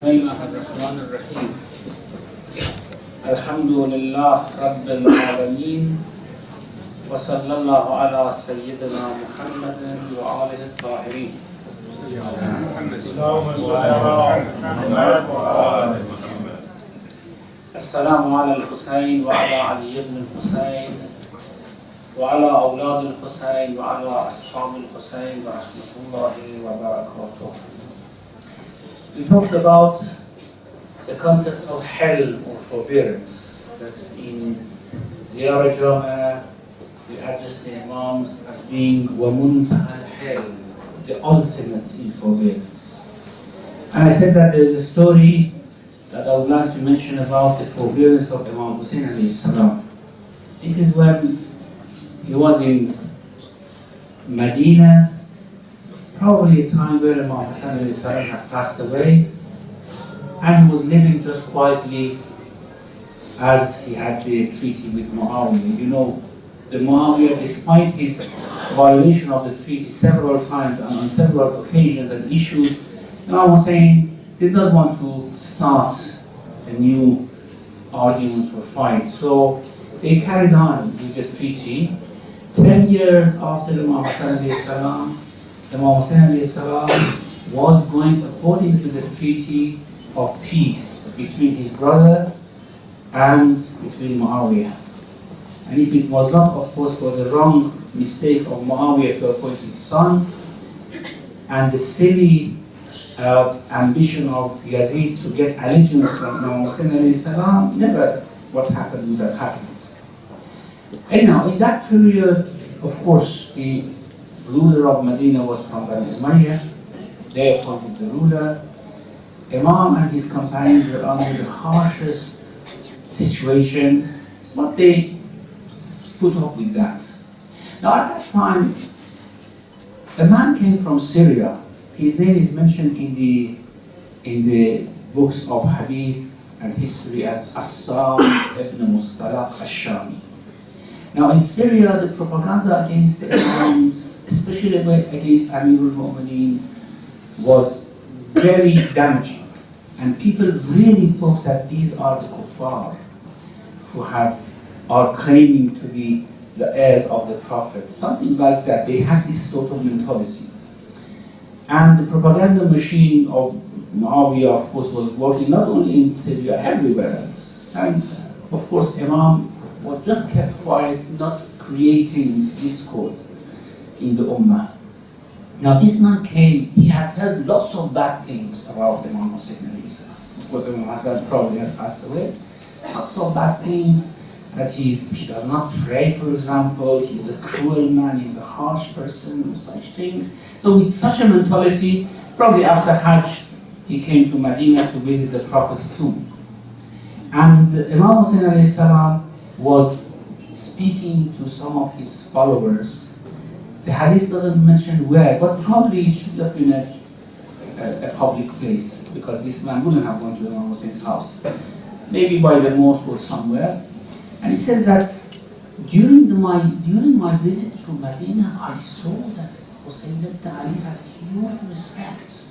بسم الله الرحمن الرحيم. الحمد لله رب العالمين وصلى الله على سيدنا محمد وآله الطاهرين. السلام على الحسين وعلى علي بن الحسين وعلى أولاد الحسين وعلى أصحاب الحسين ورحمة الله وبركاته. We talked about the concept of hell or forbearance. That's in Ziyarat Jamiah. We address the Imams as being وَمُنْتَهَى الْحَلْ, the ultimate in forbearance. And I said that there is a story that I would like to mention about the forbearance of Imam Hussein alayhi salam. This is when he was in Medina, probably a time where Imam Hussein alayhi salam had passed away, and he was living just quietly as he had the treaty with Muawiyah. You know, the Muawiyah, despite his violation of the treaty several times and on several occasions and issues, Imam Hussein did not want to start a new argument or fight. So they carried on with the treaty. 10 years after Imam Hussein alayhi salam, Imam Hussein alayhi salam was going according to the treaty of peace between his brother and between Muawiyah. And if it was not, of course, for the wrong mistake of Muawiyah to appoint his son, and the silly ambition of Yazid to get allegiance from Imam Hussein alayhi salam, never what happened would have happened. Anyhow, in that period, of course, the ruler of Medina was from Bani Umayyah. They appointed the ruler. Imam and his companions were under the harshest situation, but they put up with that. Now at that time, a man came from Syria. His name is mentioned in the books of hadith and history as Assam ibn Mustalaq al-Shami. Now in Syria, the propaganda against the Imams, especially against Amirul Mu'mineen, was very damaging. And people really thought that these are the kuffar who are claiming to be the heirs of the Prophet. Something like that. They had this sort of mentality. And the propaganda machine of Muawiyah, of course, was working not only in Syria, everywhere else. And of course, Imam was just kept quiet, not creating discord in the Ummah. Now this man came, he had heard lots of bad things about Imam Hussein alayhi salam. Of course, Imam Hassan probably has passed away. Lots of bad things, that he does not pray, for example, he's a cruel man, he's a harsh person, such things. So with such a mentality, probably after Hajj, he came to Medina to visit the Prophet's tomb. And Imam Hussein alayhi salam was speaking to some of his followers. The hadith doesn't mention where, but probably it should have been a public place, because this man wouldn't have gone to Imam Hussein's house. Maybe by the mosque or somewhere. And he says that during my visit to Medina, I saw that Hussein ibn Ali has huge respect.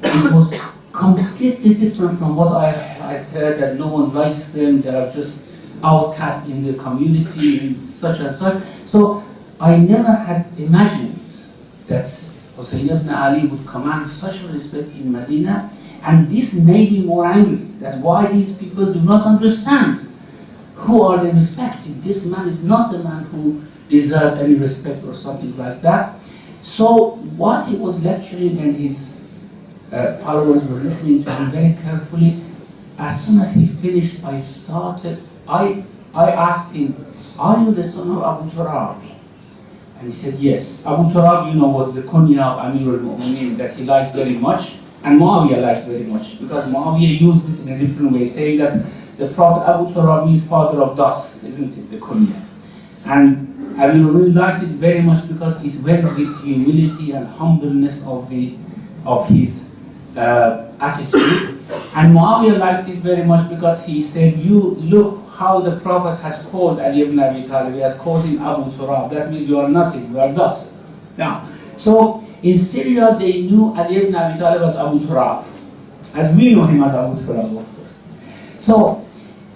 It was completely different from what I heard, that no one likes them, they are just outcasts in the community and such and such. So I never had imagined that Hussein ibn Ali would command such a respect in Medina, and this made me more angry, that why these people do not understand who are they respecting. This man is not a man who deserves any respect or something like that. So while he was lecturing and his followers were listening to him very carefully, as soon as he finished, I asked him, are you the son of Abu Turab? And he said, yes. Abu Turab, you know, was the kunya of Amirul Mu'mineen that he liked very much, and Muawiyah liked very much, because Muawiyah used it in a different way, saying that the Prophet Abu Turab means father of dust, isn't it, the kunya? And Amirul Mu'mineen liked it very much because it went with humility and humbleness of his attitude. And Muawiyah liked it very much because he said, you look how the Prophet has called Ali ibn Abi Talib. He has called him Abu Turab. That means you are nothing, you are dust. Now, so in Syria they knew Ali ibn Abi Talib as Abu Turab. as we know him as Abu Turab, of course. So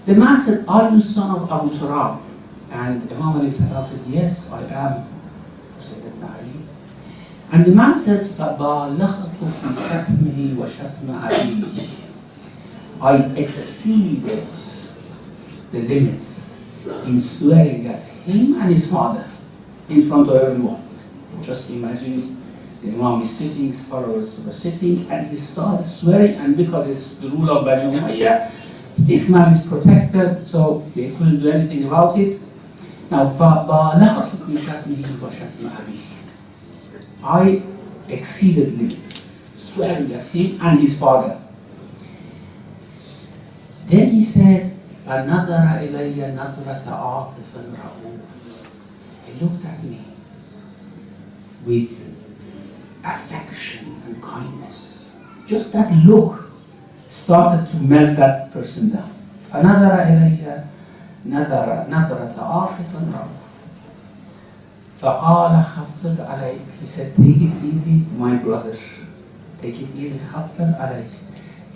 the man said, are you son of Abu Turab? And Imam Ali said, yes, I am. Sayyidina Ali. And the man says, فَبَالَغْتُ فِي شَتْمِهِ وَشَتْمَ أَبِيهِ. I exceeded the limits in swearing at him and his father in front of everyone. Just imagine the Imam is sitting, his followers were sitting, and he started swearing, and because it's the rule of Bani Umayyah, this man is protected, so they couldn't do anything about it. Now, فَبَالَغْتُ فِي شَتْمِهِ وَشَتْمَ أَبِيهِ. I exceeded limits, swearing at him and his father. Then he says, فَنَظَرَ إِلَيَّ نَظْرَةَ عَاطِفٍ رَؤُوفٍ. He looked at me with affection and kindness. Just that look started to melt that person down. فَنَظَرَ إِلَيَّ نَظْرَةَ عَاطِفٍ رَؤُوفٍ. فَقَالَ خَفِّضْ عَلَيْكَ. He said, take it easy, my brother. Take it easy. خَفِّضْ عَلَيْكَ.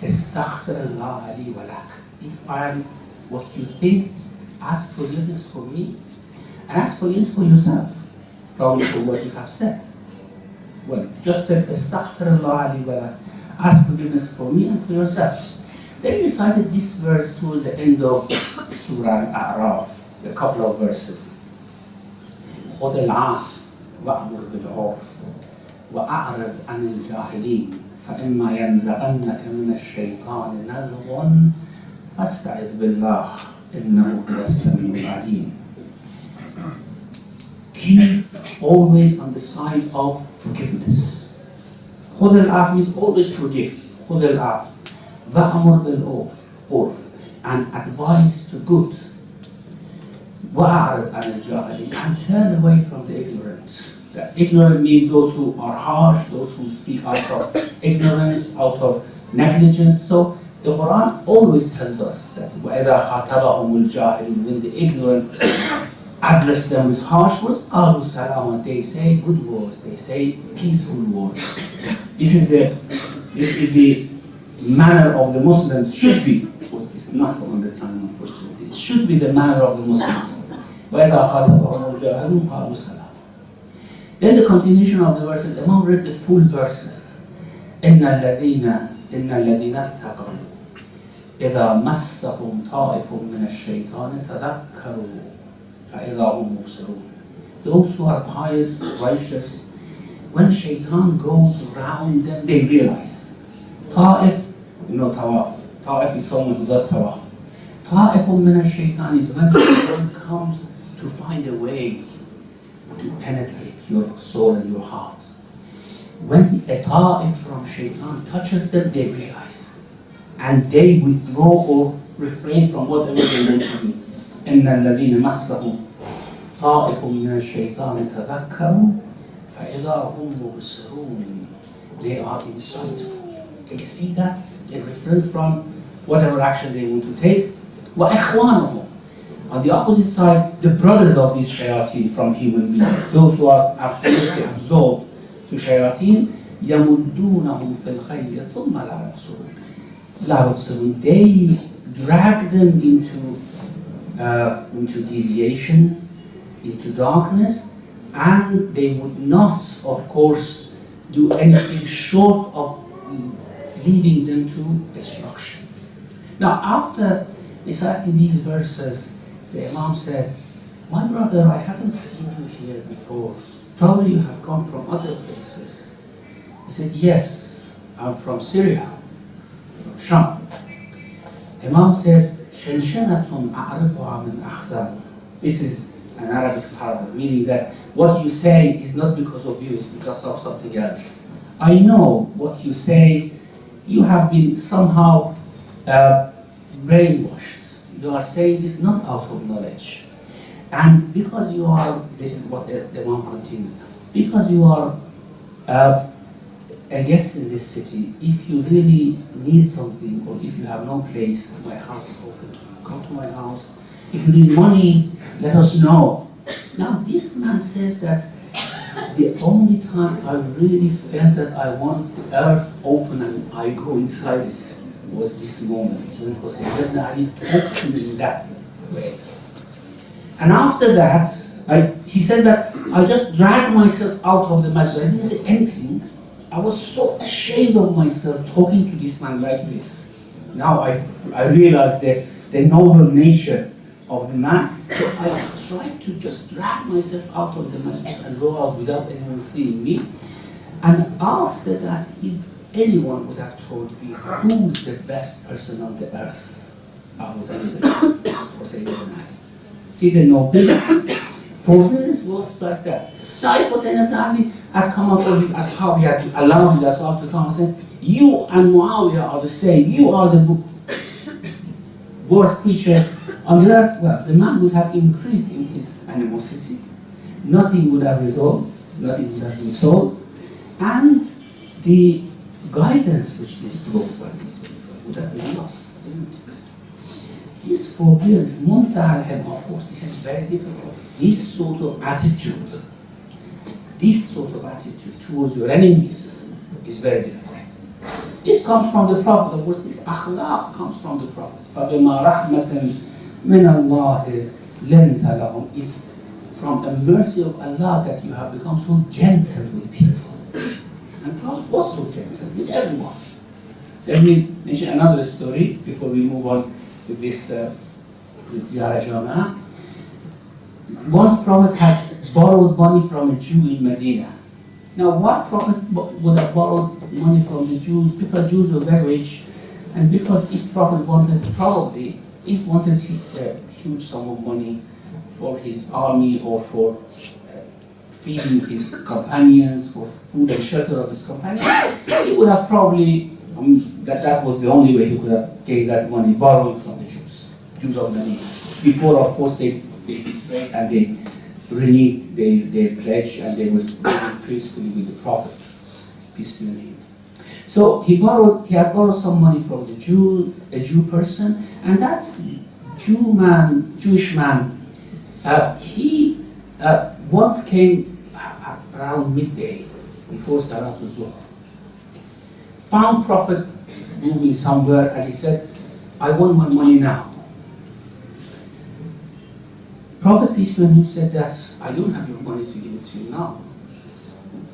استغفر الله لي ولك. If I am what you think, ask forgiveness for me and ask forgiveness for yourself, probably for what you have said. Well, just said استغفر الله لي ولك. Ask forgiveness for me and for yourself. Then he recited this verse towards the end of Surah Al-A'raf, a couple of verses. خذ العفو وأمر بالعرف وأعرض عن الجاهلين فإما ينزغنك من الشيطان نزغ فاستعذ بالله إنه هو السميع العليم. Keep always on the side of forgiveness. خذ العفو means always forgive. خذ العفو وأمر بالعرف and advise to good. وأعرض عن الجاهلين and turn away from the ignorant. The ignorant means those who are harsh, those who speak out of ignorance, out of negligence. So the Quran always tells us that وَإِذَا خَاطَبَهُمُ الْجَاهِلُونَ, when the ignorant address them with harsh words, قَالُوا سَلَامًا, they say good words, they say peaceful words. This is the manner of the Muslims should be. It's not all the time, unfortunately. It should be the manner of the Muslims. وَإِذَا خَاطَبَهُمُ الْجَاهِلُونَ قَالُوا سَلَامًا. Then the continuation of the verses, the Imam read the full verses. إِنَّ الَّذِينَ اتَّقَوْا إِذَا مَسَّهُمْ طَائِفٌ مِّنَ الشَّيْطَانِ تَذَكَّرُوا فَإِذَا هُمْ مُبْصِرُونَ. Those who are pious, righteous, when shaitan goes around them, they realize. Ta'if, you know tawaf. Ta'if is someone who does tawaf. Ta'ifun min ash-shaytan is when shaitan comes to find a way to penetrate your soul and your heart. When a ta'if from shaitan touches them, they realize. And they withdraw or refrain from whatever they want to do. إِنَّ الَّذِينَ مَسَّهُمْ طَائِفٌ مِّنَ الشَّيْطَانِ تَذَكَّرُوا فَإِذَا هُمْ مُبْصِرُونَ. They are insightful. They see that, they refrain from whatever action they want to take. وَإِخْوَانُهُمْ. On the opposite side, the brothers of these shayateen from human beings, those who are absolutely absorbed to shayateen, يَمُدُّونَهُمْ فِي الْخَيِّ ثُمَّ لَا يُبْصِرُونَ. They drag them into deviation, into darkness, and they would not, of course, do anything short of leading them to destruction. Now, after reciting these verses, the Imam said, my brother, I haven't seen you here before. Probably you have come from other places. He said, yes, I'm from Syria, from Sham. Imam said, شَنْشَنَةٌ أَعْرِضُهَا مِنْ أَخْزَانٍ. This is an Arabic parable, meaning that what you say is not because of you, it's because of something else. I know what you say, you have been somehow brainwashed. You are saying this not out of knowledge. And because you are, this is what the Imam continued, because you are a guest in this city, if you really need something or if you have no place, my house is open to you. Come to my house. If you need money, let us know. Now this man says that the only time I really felt that I want the earth open and I go inside it was this moment when Hussein ibn Ali talked to me in that way. And after that, he said that I just dragged myself out of the masjid. I didn't say anything. I was so ashamed of myself talking to this man like this. Now I realized the noble nature of the man. So I tried to just drag myself out of the masjid and go out without anyone seeing me. And after that, if anyone would have told me who's the best person on the earth, I would have said Hussein ibn Ali. See the nobility. Forbearance works like that. Now if Hussein ibn Ali had come up with his ashab, he had allowed his ashab to come and say, you and Muawiyah are the same, you are the worst creature on the earth, well, the man would have increased in his animosity. Nothing would have resolved, nothing would have been solved, and the guidance which is brought by these people would have been lost, isn't it? This forbearance, muntaha al-hilm, of course, this is very difficult. This sort of attitude towards your enemies is very difficult. This comes from the Prophet, of course, this akhlaq comes from the Prophet. فَبِمَا رَحْمَةً مِنَ اللَّهِ لَنْتَ لَهُمْ. It's from the mercy of Allah that you have become so gentle with people. And Prophet was so gentle with everyone. Let me mention another story before we move on with this, with Ziyarat Jamiah. Once Prophet had borrowed money from a Jew in Medina. Now why Prophet would have borrowed money from the Jews? Because Jews were very rich, and because if Prophet wanted, probably, if wanted a huge sum of money for his army or for feeding his companions, for food and shelter of his companions, he would have probably, that was the only way he could have gained that money, borrowing from the Jews of Medina. Before, of course, they betrayed and they reneged their pledge, and they were living peacefully with the Prophet, peace be on him. So he had borrowed some money from the Jew, a Jew person, and that Jewish man, he once came around midday before Salat al-Zuhr, found Prophet moving somewhere, and he said, I want my money now. Prophet, peace be on him, said that I don't have your money to give it to you now.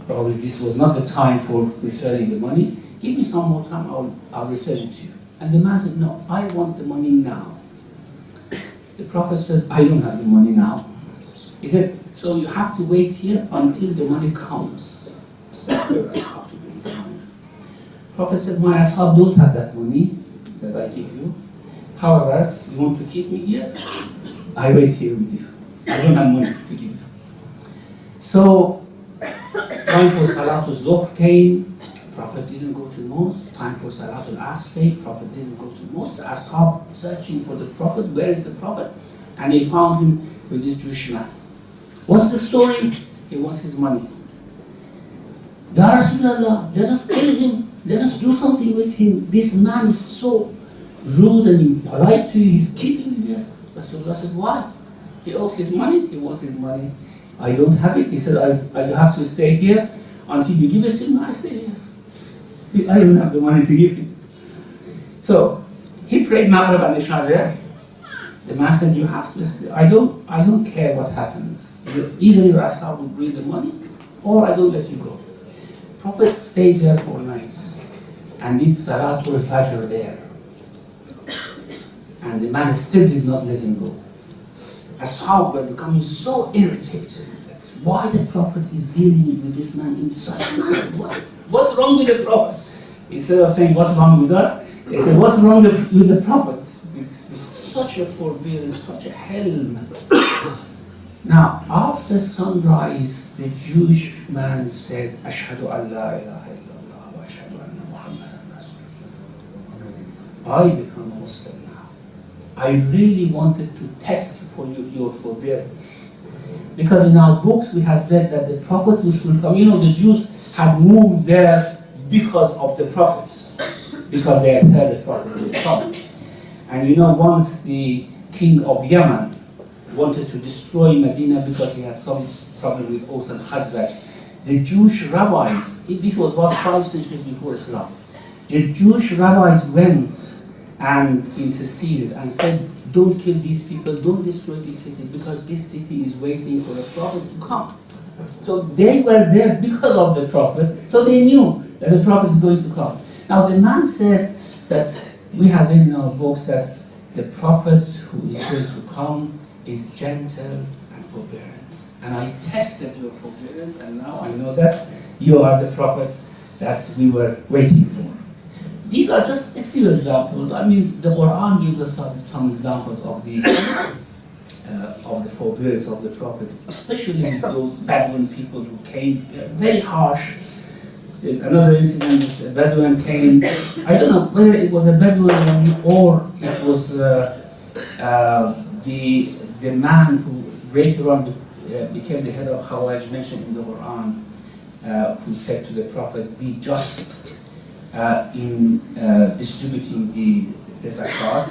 Probably this was not the time for returning the money. Give me some more time, I'll return it to you. And the man said, no, I want the money now. The Prophet said, I don't have the money now. He said, so you have to wait here until the money comes. Prophet said, my ashab don't have that money that I give you. However, you want to keep me here? I wait here with you. I don't have money to give you. So, time for Salatul Zuhr came. Prophet didn't go to mosque. Time for Salatul Asr came. Prophet didn't go to mosque. The ashab searching for the Prophet. Where is the Prophet? And they found him with this Jewish man. What's the story? He wants his money. Ya Rasulallah, let us kill him. Let us do something with him. This man is so rude and impolite to you. He's keeping you here. Rasulullah said, why? He owes his money. He wants his money. I don't have it. He said, you have to stay here until you give it to me. I stay here. I don't have the money to give him. So he prayed Maghrib and Isha there. The man said, you have to stay. I don't care what happens. Either your ashab will bring the money, or I don't let you go. Prophet stayed there for nights and did Salatul Fajr there. And the man still did not let him go. Ashab were becoming so irritated that why the Prophet is dealing with this man in such a manner. What's wrong with the Prophet? Instead of saying what's wrong with us, they said what's wrong with the Prophet? With such a forbearance, such a helm. Now, after sunrise, the Jewish man said, Ashhadu an la ilaha illallah wa ashhadu anna Muhammadan Rasulullah. I become a Muslim now. I really wanted to test for you your forbearance. Because in our books we had read that the Prophet which will come, the Jews had moved there because of the prophets. Because they had heard the Prophet would come. And once the king of Yemen wanted to destroy Medina because he had some problem with Aus and Khazraj, the Jewish rabbis, this was about 5 centuries before Islam, The Jewish rabbis went and interceded and said, don't kill these people, don't destroy this city, because this city is waiting for a prophet to come. So they were there because of the prophet, so they knew that the prophet is going to come. Now the man said that we have in our books that the prophet who is going to come is gentle and forbearant. And I tested your forbearance, and now I know that you are the prophet that we were waiting for. These are just a few examples. I mean, the Quran gives us some examples of the forbearance of the prophet, especially with those Bedouin people who came very harsh. There's another incident that a Bedouin came. I don't know whether it was a Bedouin or it was the man who later on became the head of Khawarij, mentioned in the Quran, who said to the prophet, be just in distributing the zakat.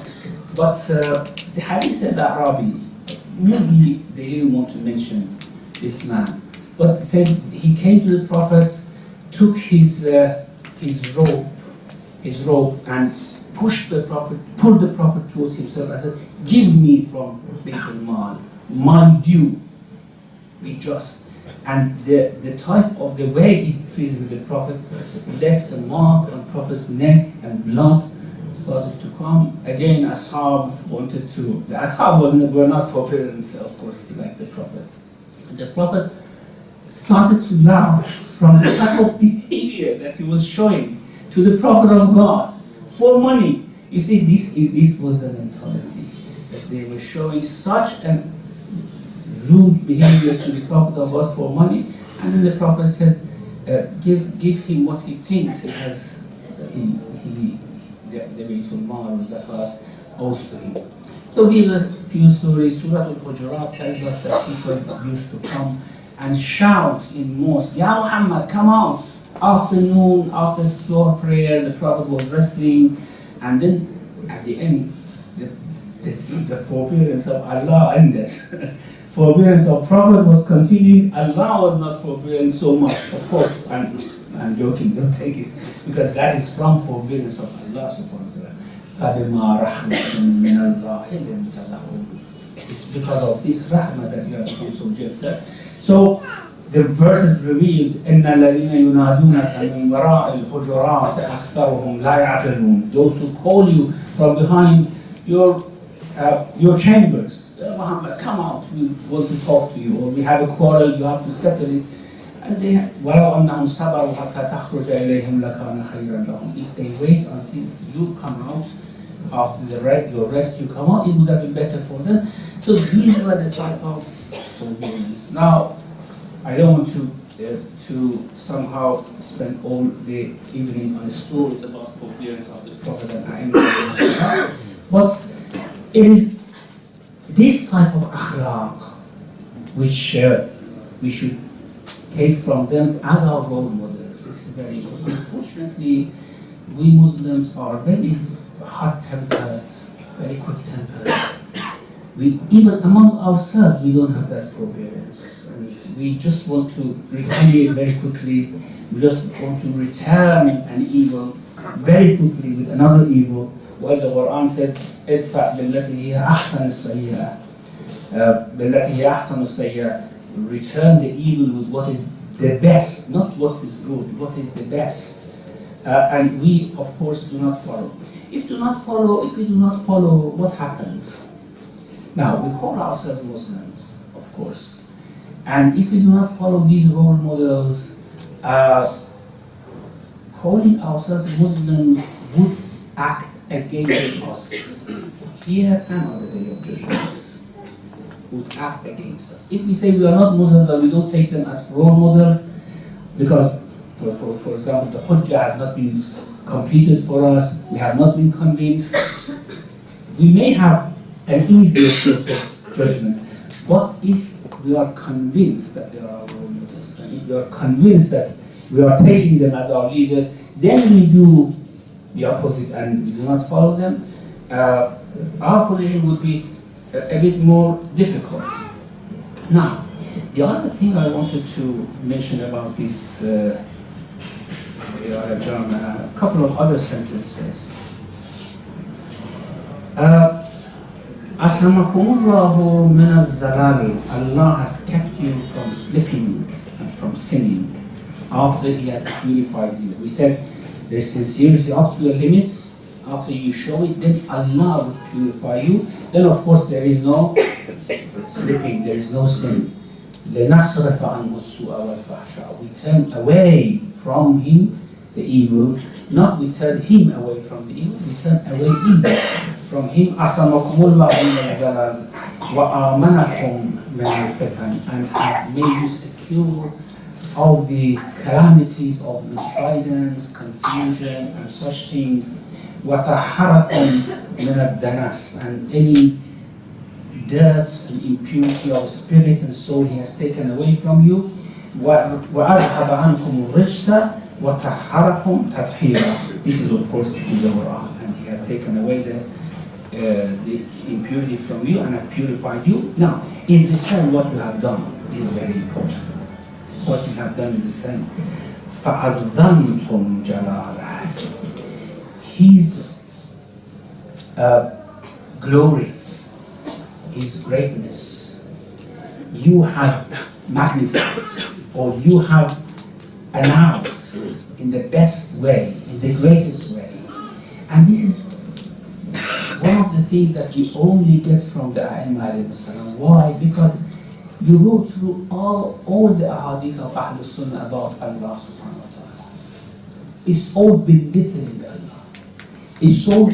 But the hadith says Arabi. Maybe they didn't want to mention this man. But said he came to the prophet, took his robe and pushed the prophet, pulled the prophet towards himself and said, give me from Bayt al-Mal, my due, be just. And the type of the way he treated with the prophet left a mark on the prophet's neck, and blood started to come. Again, Ashab wanted to, the Ashab were not forbearant, of course, like the prophet. The prophet started to laugh from the type of behavior that he was showing to the prophet of God for money. You see, this was the mentality, that they were showing such a rude behavior to the prophet of God for money, and then the prophet said, give him what he thinks it has, the Baytul Mal, Zakat, owes to him. So these are a few stories. Surah Al-Hujurat tells us that people used to come and shout in mosque, Ya Muhammad, come out. Afternoon, after Zuhr prayer, the prophet was resting, and then at the end, the forbearance of Allah ended. Forbearance of Prophet was continuing, Allah was not forbearing so much. Of course, I'm joking, don't take it, because that is from forbearance of Allah subhanahu wa ta'ala. فَبِمَا رَحْمَةٍ مِّنَ اللَّهِ لِنْتَ لَهُمْ. It's because of this rahmah that you have become so gentle. So the verses revealed, إِنَّ الَّذِينَ يُنَادُونَكَ مِنْ وَرَاءِ الْحُجُرَاتِ أَكْثَرُهُمْ لَا يَعْقِلُونَ. Those who call you from behind your chambers, Muhammad, come out, we want to talk to you, or we have a quarrel, you have to settle it. And they, وَلَوْ أَنَّهُمْ صَبَرُوا حَتَّى تَخْرُجَ إِلَيْهِمْ لَكَانَ خَيْرًا لَهُمْ. If they wait until you come out, after your rest you come out, it would have been better for them. So these were the type of forbearance. Now, I don't want to somehow spend all the evening on stories about forbearance of the Prophet and A'immah, but it is this type of akhlaq which we should take from them as our role models. This is very important. Unfortunately, we Muslims are very hot-tempered, very quick-tempered. Even among ourselves, we don't have that forbearance. And we just want to retaliate very quickly. We just want to return an evil very quickly with another evil. While the Quran says, "Idfa' billati hiya ahsan as-sayyi'ah." Billati hiya ahsan as-sayyi'ah. Return the evil with what is the best, not what is good, what is the best. And we, of course, do not follow. If we do not follow, what happens? Now, we call ourselves Muslims, of course. And if we do not follow these role models, calling ourselves Muslims would act against us here and on the day of judgment. Would act against us. If we say we are not Muslims and we don't take them as role models, because, for example, the Hujjah has not been completed for us, we have not been convinced, we may have an easier sort of judgment. But if we are convinced that they are our role models, and if we are convinced that we are taking them as our leaders, then we do the opposite and we do not follow them, our position would be a bit more difficult. Now, the other thing I wanted to mention about this Ziyarat Jamiah, a couple of other sentences. Asamakumullahu min az-zalal. Allah has kept you from slipping and from sinning after He has purified you. We said there is sincerity up to a limit. After you show it, then Allah will purify you. Then of course there is no slipping, there is no sin. لِنَصْرَفَ عَنْهُ السُّوءَ وَالْفَحْشَاءَ. We turn away from him the evil, not we turn him away from the evil, we turn away evil from him. أَصَمَكُمُ اللَّهُ مِنَ الزَّلَالِ وَآمَنَكُمْ مِنَ الْفِتَنِ. And have made you secure of the calamities of misguidance, confusion, and such things. وَطَهَّرَكُمْ مِنَ الدَّنَسِ. And any dirt and impurity of spirit and soul He has taken away from you. وَأَذْهَبَ عَنْكُمُ الرِّجْسَ وَطَهَّرَكُمْ تَطْهِيرًا. This is of course in the Quran, and He has taken away the impurity from you and have purified you. Now, in return, what you have done is very important. What you have done in return. فَعَظَّمْتُمْ جَلَالَهُ. His glory, His greatness, you have magnified, or you have announced in the best way, in the greatest way. And this is one of the things that we only get from the A'imma alayhi salam. Why? Because you go through all the ahadith of Ahlul Sunnah about Allah subhanahu wa ta'ala. It's all belittling Allah. It's so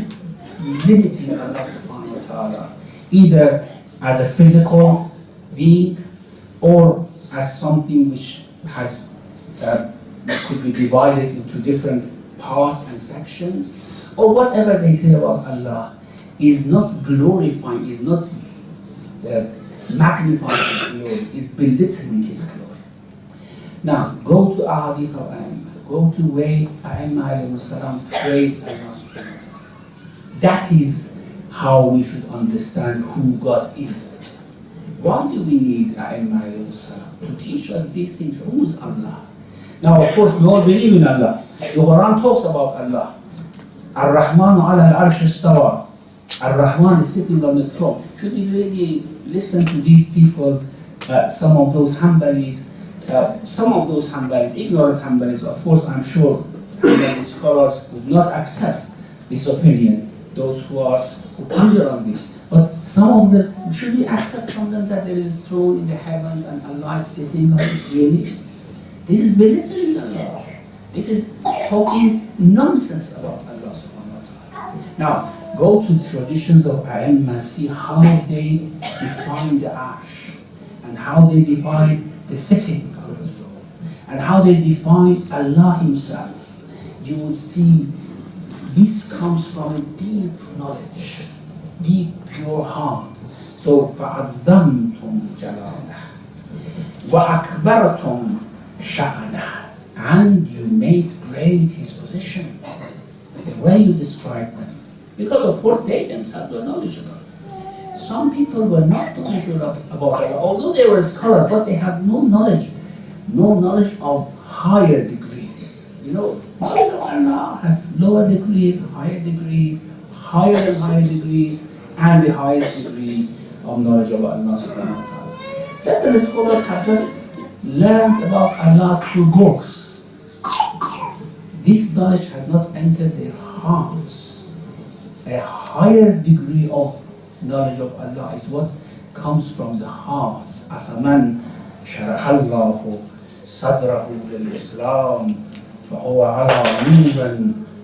limiting Allah subhanahu wa ta'ala, either as a physical being or as something which has could be divided into different parts and sections, or whatever they say about Allah is not glorifying, is not magnifying His glory, is belittling His glory. Now, go to ahadith of A'imma, go to way A'imma alayhi salam praise Allah subhanahu wa ta'ala. That is how we should understand who God is. Why do we need A'imma alayhi salam? To teach us these things. Who is Allah? Now, of course, we all believe in Allah. The Quran talks about Allah. Ar-Rahman ala al-Arsh istawa. Ar-Rahman is sitting on the throne. Should we really listen to these people, some of those Hanbalis, ignorant Hanbalis, of course, I'm sure that the scholars would not accept this opinion, those who ponder on this. But some of them, should we accept from them that there is a throne in the heavens and Allah is sitting on it? Really? This is belittling Allah. This is talking nonsense about Allah subhanahu wa ta'ala. Now, go to traditions of A'imma, see how they define the Arsh, and how they define the sitting on the throne, and how they define Allah Himself. You would see this comes from a deep knowledge, deep pure heart. So, فَعَظَّمْتُمْ جَلَالَهُ وَأَكْبَرْتُمْ شَأْنَهُ. And you made great His position, the way you describe them. Because of course they themselves were knowledgeable. Some people were not knowledgeable about Allah, although they were scholars, but they had no knowledge of higher degrees. You know, knowledge of Allah has lower degrees, higher degrees, higher and higher degrees, and the highest degree of knowledge of Allah subhanahu wa ta'ala. Certain scholars have just learned about Allah through books. This knowledge has not entered their hearts. A higher degree of knowledge of Allah is what comes from the heart. أَفَمَنْ شَرَحَ اللَّهُ صَدْرَهُ لِلْإِسْلَامِ فَهُوَ عَلَى نُورٍ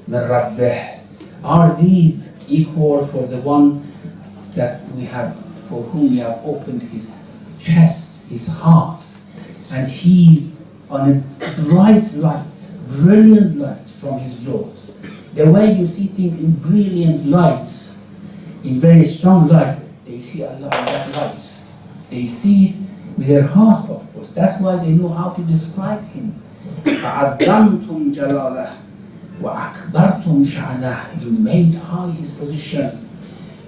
مِنْ رَبِّهِ. Are these equal for the one that we have, for whom we have opened his chest, his heart, and he's on a bright light, brilliant light from his Lord. The way you see things in brilliant lights, in very strong light, they see Allah in that light. They see it with their heart, of course. That's why they know how to describe Him. فَعَظَّمْتُمْ جَلَالَهُ وَأَكْبَرْتُمْ شَأْنَهُ. You made high His position.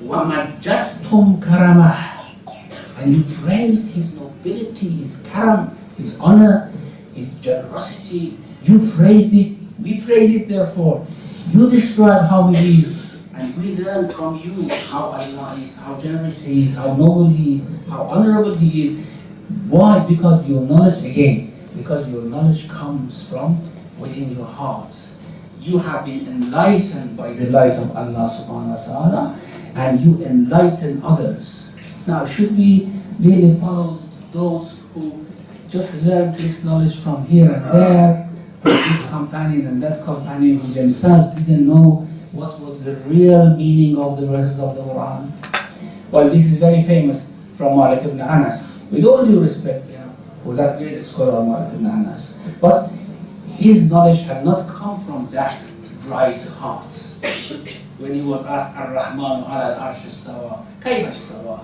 وَمَجَّدْتُمْ كَرَمَهُ. And you praised His nobility, His karam, His honor, His generosity. You praised it We praise it therefore. You describe how it is, and we learn from you how Allah is, how generous He is, how noble He is, how honorable He is. Why? Because your knowledge, again, because your knowledge comes from within your hearts. You have been enlightened by the light of Allah subhanahu wa ta'ala, and you enlighten others. Now, should we really follow those who just learn this knowledge from here and there, from this companion and that companion, who themselves didn't know what was the real meaning of the verses of the Quran? Well, this is very famous from Malik ibn Anas. With all due respect, for that great scholar Malik ibn Anas. But his knowledge had not come from that bright heart. When he was asked, Ar-Rahmanu ala al-Arsh istawa, kayfa istawa?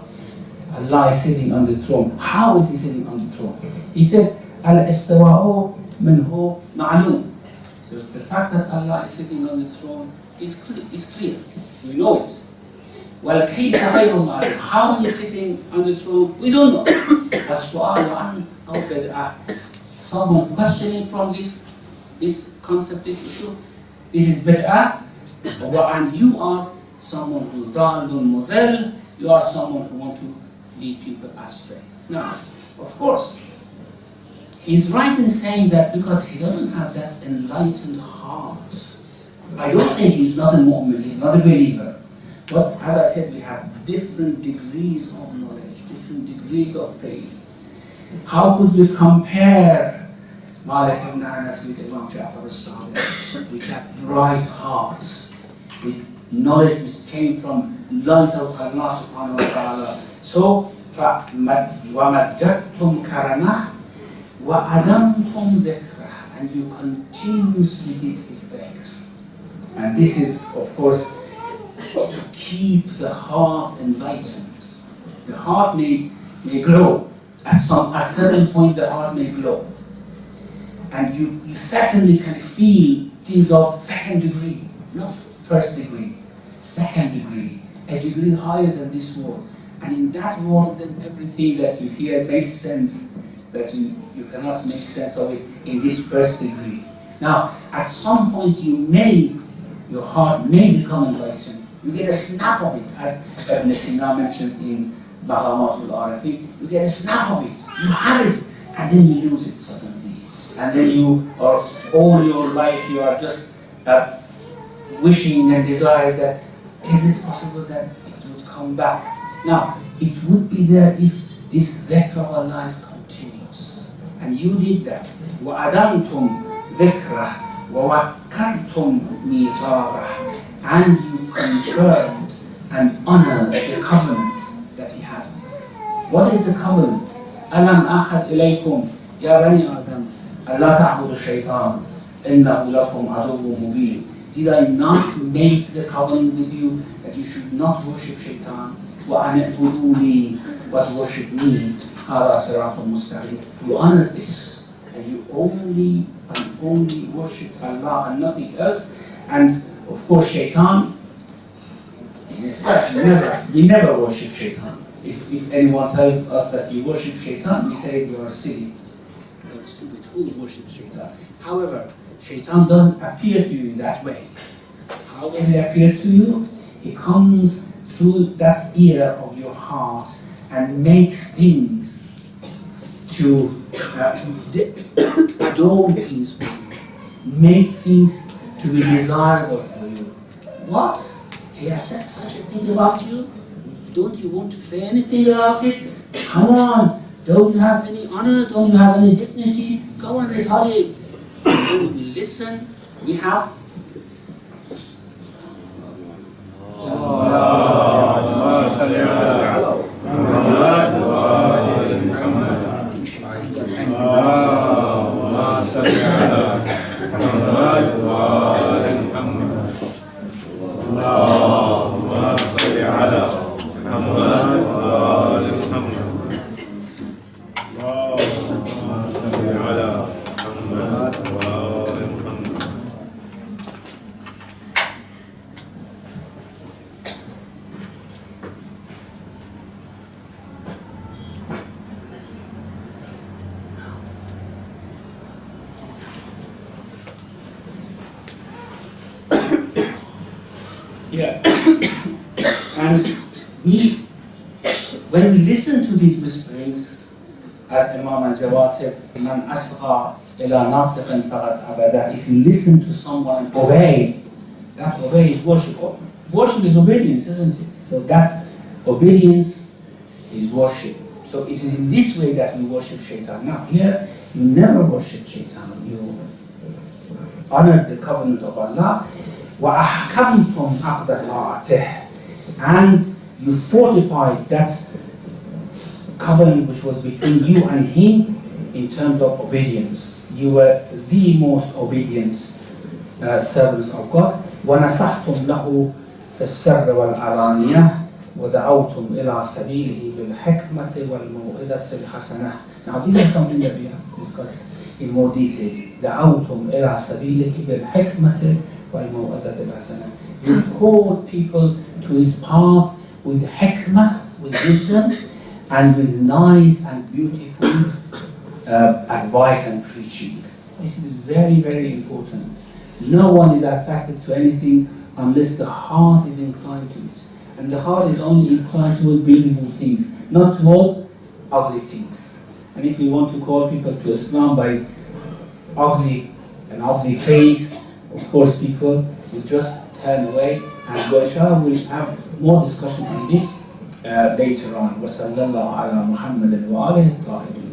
Allah is sitting on the throne. How is He sitting on the throne? He said, Al-Istawa'u minhu ma'lum. So the fact that Allah is sitting on the throne is clear. We know it. Well, كيف غير معلوم. How He is sitting on the throne, we don't know. السؤال عن أو بدعة. Someone questioning from this concept, this issue. This is bid'ah, and you are someone who ضال مضل. You are someone who want to lead people astray. Now, of course, he's right in saying that because he doesn't have that enlightened heart. I don't say he's not a mu'min, he's not a believer. But as I said, we have different degrees of knowledge, different degrees of faith. How could we compare Malik ibn Anas with Imam Ja'far al-Sadiq, with that bright heart, with knowledge which came from light of Allah subhanahu wa ta'ala? So, وَمَجَّدْتُمْ كَرَمَهُ وَأَدَمْتُمْ ذِكْرَهُ, and you continuously did His dhikr. And this is, of course, to keep the heart enlightened. The heart may glow. At certain point, the heart may glow. And you certainly can feel things of second degree, not first degree, second degree, a degree higher than this world. And in that world, then everything that you hear makes sense, that you cannot make sense of it in this first degree. Now, at some points your heart may become enlightened. You get a snap of it, as Ibn Sina mentions in Baghamatul Arafi. You get a snap of it, you have it, and then you lose it suddenly. And then you are, all your life, you are just wishing and desires that, is it possible that it would come back? Now, it would be there if this dhikr of Allah is continuous. And you did that. وَأَدَمْتُمْ ذِكْرَهُ وَوَكَّرْتُمْ مِيثَاقَهُ, and you confirmed and honored the covenant that He had. What is the covenant? أَلَمْ أَحَدْ إِلَيْكُمْ يَا بَنِي آدَمَ أَلَّا تَعْبُدُوا الشَّيْطَانَ إِنَّهُ لَكُمْ عَدُوٌّ مُبِينٌ. Did I not make the covenant with you that you should not worship shaitan? وَأَنِ اعْبُدُونِي, but worship me. هَذَا صِرَاطٌ مُسْتَقِيمٌ. You honor this, and you only worship Allah and nothing else. And of course, shaitan, in itself, we never worship shaitan. If anyone tells us that you worship shaitan, we say you are silly. You are stupid. Who worships shaitan? However, shaitan doesn't appear to you in that way. How does he appear to you? He comes through that ear of your heart and makes things to adorn things for you, make things to be desirable for you. What? He has said such a thing about you? Don't you want to say anything about it? Come on! Don't you have any honor? Don't you have any dignity? Go and retaliate. We will listen. We have Yeah. And when we listen to these whisperings, as Imam al-Jawad said, "Man asgha ila natiqin faqad abada." If you listen to someone and obey, that obey is worship. Worship is obedience, isn't it? So that obedience is worship. So it is in this way that we worship Shaitan. Now here, you never worship Shaitan. You honor the covenant of Allah. وَأَحْكَمْتُمْ عَقْدَ طَاعَتِهِ, and you fortified that covenant which was between you and him in terms of obedience. You were the most obedient servants of God. وَنَصَحْتُمْ لَهُ فِي السَّرِّ وَالْعَلَانِيَةِ وَدَعَوْتُمْ إِلَى سَبِيلِهِ بِالْحِكْمَةِ وَالْمَوْعِظَةِ الْحَسَنَةِ. Now this is something that we have to discuss in more details. دَعَوْتُمْ إِلَى سَبِيلِهِ بِالْحِكْمَةِ وَالْمَوْعِظَةِ الْحَسَنَةِ. You called people to his path with hikmah, with wisdom, and with nice and beautiful advice and preaching. This is very, very important. No one is attracted to anything unless the heart is inclined to it. And the heart is only inclined towards beautiful things, not towards ugly things. And if we want to call people to Islam by an ugly face, of course people will just turn away and go. Inshallah, we'll have more discussion on this later on. وَصَلَّى اللَّهُ عَلَى مُحَمَّدٍ وَآلِهِ الطَّاهِرِينَ.